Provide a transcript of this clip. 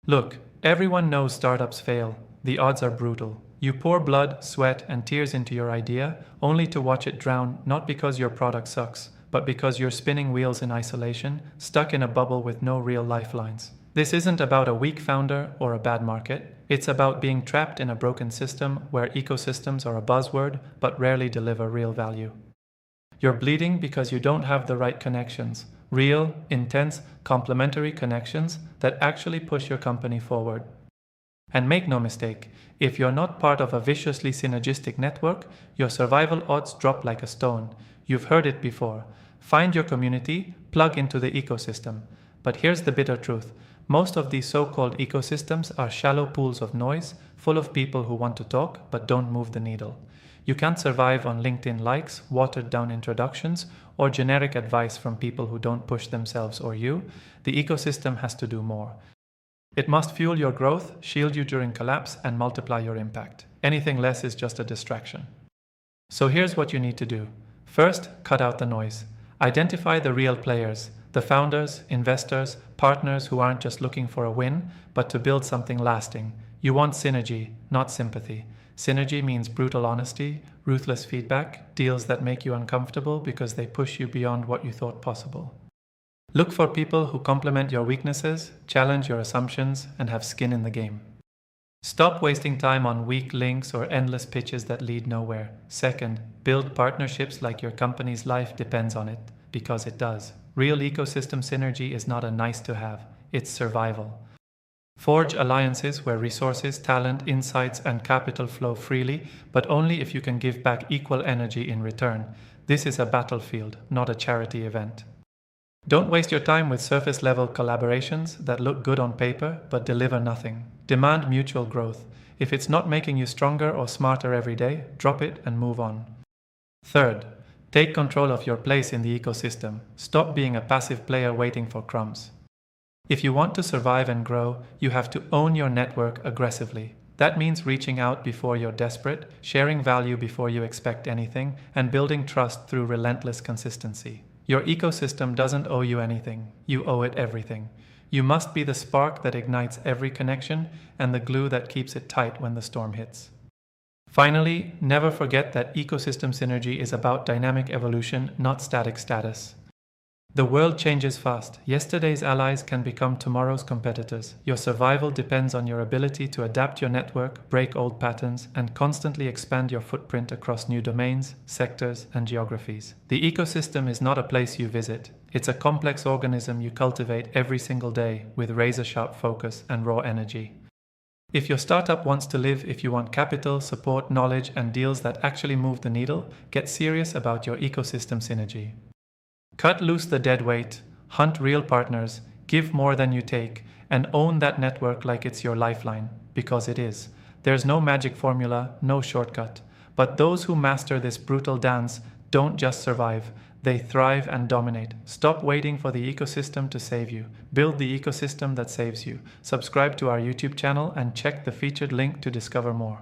Look, everyone knows startups fail. The odds are brutal. You pour blood, sweat, and tears into your idea, only to watch it drown, not because your product sucks, but because you're spinning wheels in isolation, stuck in a bubble with no real lifelines. This isn't about a weak founder or a bad market. It's about being trapped in a broken system where ecosystems are a buzzword but rarely deliver real value. You're bleeding because you don't have the right connections, real, intense, complementary connections that actually push your company forward. And make no mistake, if you're not part of a viciously synergistic network, your survival odds drop like a stone. You've heard it before. Find your community, plug into the ecosystem. But here's the bitter truth. Most of these so-called ecosystems are shallow pools of noise, full of people who want to talk but don't move the needle. You can't survive on LinkedIn likes, watered-down introductions, or generic advice from people who don't push themselves or you. The ecosystem has to do more. It must fuel your growth, shield you during collapse, and multiply your impact. Anything less is just a distraction. So here's what you need to do. First, cut out the noise. Identify the real players, the founders, investors, partners who aren't just looking for a win, but to build something lasting. You want synergy, not sympathy. Synergy means brutal honesty, ruthless feedback, deals that make you uncomfortable because they push you beyond what you thought possible. Look for people who complement your weaknesses, challenge your assumptions, and have skin in the game. Stop wasting time on weak links or endless pitches that lead nowhere. Second, build partnerships like your company's life depends on it, because it does. Real ecosystem synergy is not a nice to have, it's survival. Forge alliances where resources, talent, insights, and capital flow freely, but only if you can give back equal energy in return. This is a battlefield, not a charity event. Don't waste your time with surface-level collaborations that look good on paper but deliver nothing. Demand mutual growth. If it's not making you stronger or smarter every day, drop it and move on. Third, take control of your place in the ecosystem. Stop being a passive player waiting for crumbs. If you want to survive and grow, you have to own your network aggressively. That means reaching out before you're desperate, sharing value before you expect anything, and building trust through relentless consistency. Your ecosystem doesn't owe you anything. You owe it everything. You must be the spark that ignites every connection and the glue that keeps it tight when the storm hits. Finally, never forget that ecosystem synergy is about dynamic evolution, not static status. The world changes fast. Yesterday's allies can become tomorrow's competitors. Your survival depends on your ability to adapt your network, break old patterns, and constantly expand your footprint across new domains, sectors, and geographies. The ecosystem is not a place you visit. It's a complex organism you cultivate every single day with razor-sharp focus and raw energy. If your startup wants to live, if you want capital, support, knowledge, and deals that actually move the needle, get serious about your ecosystem synergy. Cut loose the dead weight, hunt real partners, give more than you take, and own that network like it's your lifeline, because it is. There's no magic formula, no shortcut. But those who master this brutal dance don't just survive, they thrive and dominate. Stop waiting for the ecosystem to save you. Build the ecosystem that saves you. Subscribe to our YouTube channel and check the featured link to discover more.